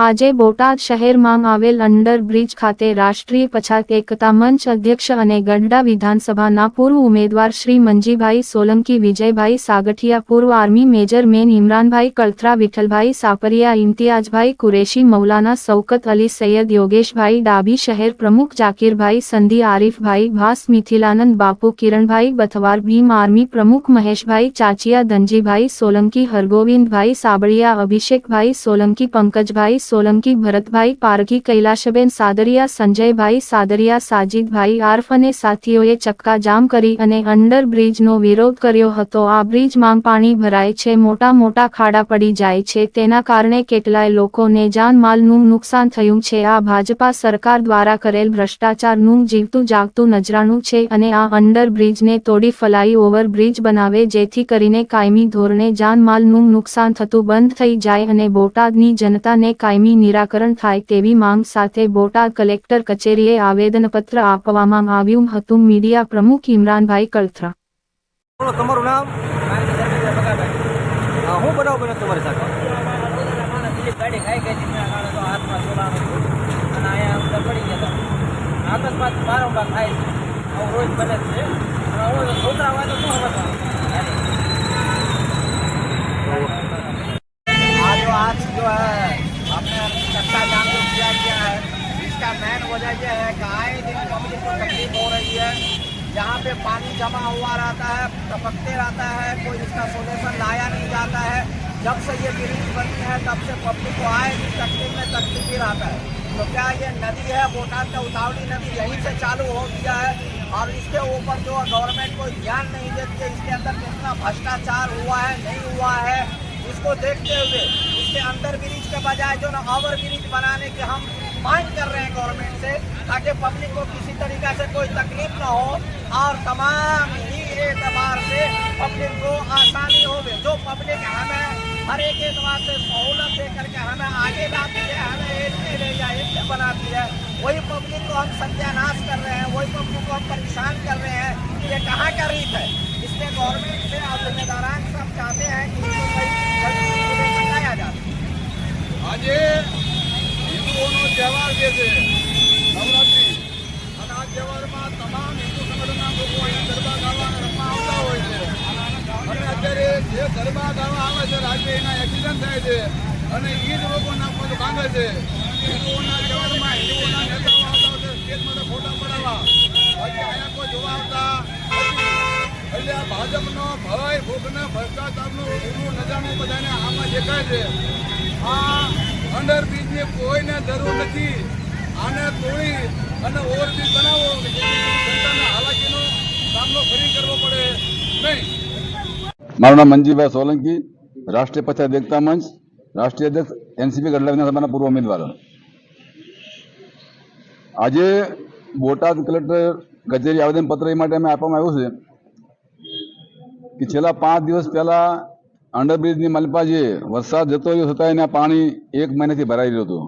આજે બોટાદ શહેરમાં આવેલ અંડરબ્રિજ ખાતે રાષ્ટ્રીય પછાત એકતા મંચ અધ્યક્ષ અને ગઢડા વિધાનસભાના પૂર્વ ઉમેદવાર શ્રી મંજીભાઈ સોલંકી, વિજયભાઈ સાગઠિયા, પૂર્વ આર્મી મેજર મેન ઇમરાનભાઈ કળથરા, વિઠ્ઠલભાઈ સાપરિયા, ઇમ્તિયાજભાઈ કુરેશી, મૌલાના શૌકત અલી સૈયદ, યોગેશભાઈ ડાભી, શહેર પ્રમુખ જાકીરભાઈ સંધી, આરીફભાઈ ભાસ, મિથિલાનંદ બાપુ, કિરણભાઈ બથવાર, ભીમ આર્મી પ્રમુખ મહેશભાઈ ચાચિયા, ધનજીભાઈ સોલંકી, હરગોવિંદભાઈ સાબળિયા, અભિષેકભાઈ સોલંકી, પંકજભાઈ સોલંકી, ભરતભાઈ પારકી, કૈલાશબેન સાદરિયા, સંજયભાઈ સાદરિયા, સાજીદભાઈ આર્ફ અને સાથીઓએ ચક્કા જામ કરી અને અંડરબ્રિજનો વિરોધ કર્યો હતો। આ બ્રિજમાં પાણી ભરાય છે, મોટા મોટા ખાડા પડી જાય છે, તેના કારણે કેટલાય લોકોને જાનમાલનું નુકસાન થયું છે। આ ભાજપા સરકાર દ્વારા કરેલ ભ્રષ્ટાચારનું જીવતું જાગતું નજરાણું છે અને આ અંડરબ્રિજને તોડી ફ્લાય ઓવરબ્રિજ બનાવે, જેથી કરીને કાયમી ધોરણે જાનમાલનું નુકસાન થતું બંધ થઈ જાય અને બોટાદની જનતાને કાયમી નિરાકરણ થાય તેવી માંગ સાથે બોટાદ કલેક્ટર કચેરીએ આવેદનપત્ર આપવામાં આવ્યું હતું। મીડિયા પ્રમુખ ઇમરાનભાઈ કળથરા। તમારું નામ? હું બનાવ બને તમારી સાથે? ગાડી ખાઈ ગઈ હતી, હાથમાં સોલાનો અને અહીંયા અંદર પડી ગયા હતા। અકસ્માત વારંવાર થાય છે, આવું રોજ બને છે। છોકરા હોય તો શું आज जो है आपने चक्का जाम जो किया गया है, इसका मेन वजह यह है कि आए दिन पब्लिक को तकलीफ हो रही है। यहाँ पे पानी जमा हुआ रहता है, टपकते रहता है, कोई इसका सोल्यूशन लाया नहीं जाता है। जब से ये ब्रिज बनी है तब से पब्लिक को आए दिन तकलीफ ही रहता है। तो क्या ये नदी है बोटाद का उतावली नदी यहीं से चालू हो गया है और इसके ऊपर जो गवर्नमेंट कोई ध्यान नहीं देती है, इसके अंदर कितना भ्रष्टाचार हुआ है नहीं हुआ है, इसको देखते हुए इसके अंडर ब्रिज के बजाय जो ना ओवर ब्रिज बनाने की हम मांग कर रहे हैं गवर्नमेंट से, ताकि पब्लिक को किसी तरीका से कोई तकलीफ न हो और तमाम ही एतबार से पब्लिक को आसानी हो। जो पब्लिक हमें हर एक एतबार से सहूलत दे करके हमें आगे लाती है, हमें इससे बनाती है, वही पब्लिक को हम सत्यानाश कर रहे हैं, वही पब्लिक को हम परेशान कर रहे हैं। ये कहाँ का रीत है? इसमें गवर्नमेंट से और जिम्मेदारान सब चाहते हैं कि इसको बनाया जाए। आज हिंदुओं तहेवार जे नवरात्रि અને આ તહેવારમાં તમામ હિન્દુ સંગઠનના લોકો અહીંયા ગરબા ગાવા અને રમવા આવતા હોય છે અને અત્યારે જે ગરબા ગાવા આવે છે રાત્રે એના એક્સિડન્ટ થાય છે અને એ જ લોકોના પગ ભાંગે છે। હિન્દુઓના તહેવારમાં હિન્દુઓના નેતાઓ આવતા હોય છે સ્ટેજ માટે ફોટા પડાવવા, બાકી અહીંયા કોઈ જોવા આવતા નથી। એટલે આ ભાજપનો ભય ભૂખને ભ્રષ્ટાચારનું ઊંડું નજારું બધાને આમાં દેખાય છે। આ અંડરબ્રિજની કોઈને જરૂર નથી, આને તોડી અને ઓવરબ્રિજ બનાવો કે જનતાને હાલાકીનો સામનો ફરી કરવો પડે નહીં। મારું નામ મંજીભાઈ સોલંકી, રાષ્ટ્રીય પછાત એકતા મંચ, રાષ્ટ્રીય અધ્યક્ષ એનસીપી ગઢડા વિધાનસભાના પૂર્વ ઉમેદવાર। આજે બોટાદ કલેક્ટર કચેરી આવેદનપત્ર એ માટે અમે આપવામાં આવ્યું છે કે છેલ્લા 5 દિવસ પહેલા અંડરબ્રિજની માલિપા જે વરસાદ જતો રહ્યો છતાં એના પાણી 1 મહિનાથી ભરાઈ રહ્યું હતું।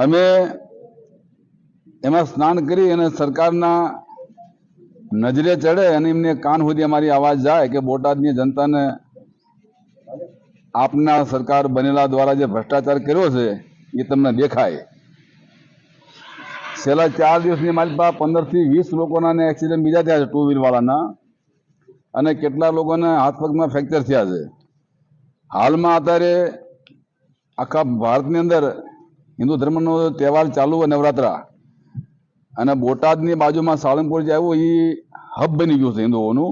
અમે એમાં સ્નાન કરી અને સરકારના નજરે ચડે અને એમને કાન સુધી અમારી આવાજ જાય કે બોટાદની જનતાને આપના સરકાર બનેલા દ્વારા જે ભ્રષ્ટાચાર કર્યો છે એ તમને દેખાય। છેલ્લા 4 દિવસની માલિપા 15 થી 20 લોકોના એક્સિડન્ટ બીજા થયા છે, 2 વ્હીલ વાળાના, અને કેટલા લોકોને હાથ પગમાં ફ્રેક્ચર થયા છે। હાલમાં અત્યારે આખા ભારતની અંદર હિન્દુ ધર્મનો તહેવાર ચાલુ હોય નવરાત્રા, અને બોટાદની બાજુમાં સાળંગપુર જે આવ્યું એ હબ બની ગયું છે હિન્દુઓનું।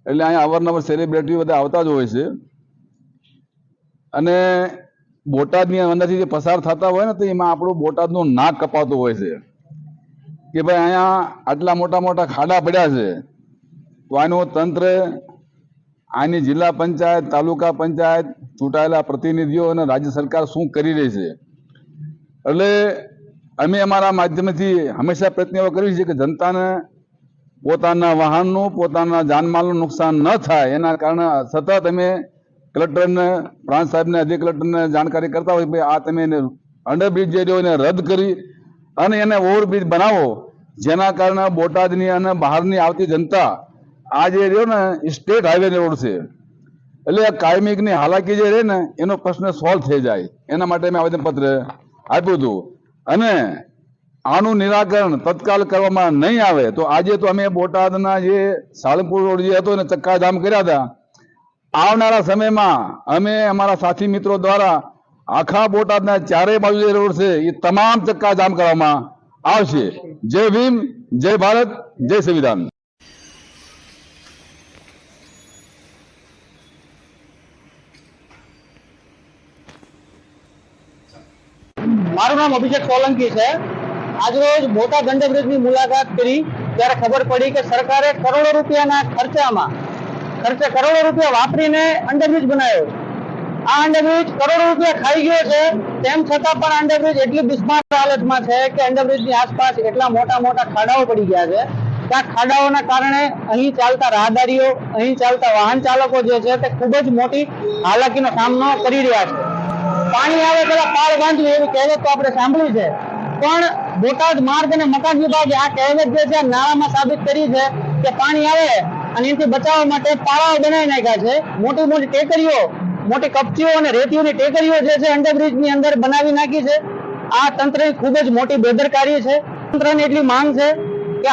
એટલે અહીંયા અવારનવાર સેલિબ્રિટી બધા આવતા જ હોય છે અને બોટાદની અંદરથી જે પસાર થતા હોય ને તો એમાં આપણું બોટાદનું નાક કપાતું હોય છે કે ભાઈ અહીંયા આટલા મોટા મોટા ખાડા પડ્યા છે, તો આનું તંત્ર, આની જિલ્લા પંચાયત, તાલુકા પંચાયત, ચૂંટાયેલા પ્રતિનિધિઓ અને રાજ્ય સરકાર શું કરી રહી છે। એટલે અમે અમારા માધ્યમથી હંમેશા પ્રયત્ન એવો કરીએ છીએ કે જનતાને પોતાના વાહનનું, પોતાના જાનમાલનું નુકસાન ન થાય એના કારણે સતત અમે કલેક્ટરને, પ્રાંત સાહેબને, અધિક કલેક્ટરને જાણકારી કરતા હોય ભાઈ આ તમે અંડરબ્રિજ જે રહ્યો એને રદ કરી અને એને ઓવરબ્રિજ બનાવો, જેના કારણે બોટાદની અને બહારની આવતી જનતા આ જે રહ્યો ને સ્ટેટ હાઈવે રોડ છે એટલે આ કાયમિકની હાલાકી જે રહે ને એનો પ્રશ્ન સોલ્વ થઈ જાય એના માટે મેં આવેદનપત્ર આપ્યું હતું અને આનું નિરાકરણ તત્કાલ કરવામાં નહીં આવે તો આજે તો અમે બોટાદના જે સાળંગપુર રોડ જે હતો ને ચક્કાજામ કર્યા હતા, આવનારા સમયમાં અમે અમારા સાથી મિત્રો દ્વારા આખા બોટાદના ચારેય બાજુ જે રોડ છે એ તમામ ચક્કાજામ કરવામાં આવશે. જય ભીમ, જય ભારત, જય સંવિધાન. મારું નામ અભિષેક સોલંકી છે. આજરોજ બોટાદ અંડરબ્રિજની મુલાકાત કરી ત્યારે ખબર પડી કે સરકારે કરોડો રૂપિયાના ખર્ચે કરોડો રૂપિયા વાપરીને અંડરબ્રિજ બનાવ્યો. આ અંડરબ્રિજ કરોડો રૂપિયા ખાઈ ગયો છે, તેમ છતાં પણ અંડરબ્રિજ એટલી બિસ્માર હાલતમાં છે કે અંડરબ્રિજની આસપાસ એટલા મોટા મોટા ખાડાઓ પડી ગયા છે. આ ખાડાઓના કારણે અહીં ચાલતા રાહદારીઓ, અહીં ચાલતા વાહન ચાલકો જે છે તે ખૂબ જ મોટી હાલાકીનો સામનો કરી રહ્યા છે. પાણી આવે પેલા પાળ બાંધવું એવી કહેવત તો આપણે સાંભળી છે, પણ બોટાદ માર્ગ અને મકાન વિભાગે આ કહેવત જે છે નાણામાં સાબિત કરી છે કે પાણી આવે અને એનાથી બચાવવા માટે પાળાઓ બનાવી નાખ્યા છે. મોટી મોટી ટેકરીઓ, મોટી કપચીઓ અને રેતીઓની ટેકરીઓ જે છે અંડરબ્રિજની અંદર બનાવી નાખી છે. આ તંત્રની ખૂબ જ મોટી બેદરકારી છે. તંત્રની એટલી માંગ છે કે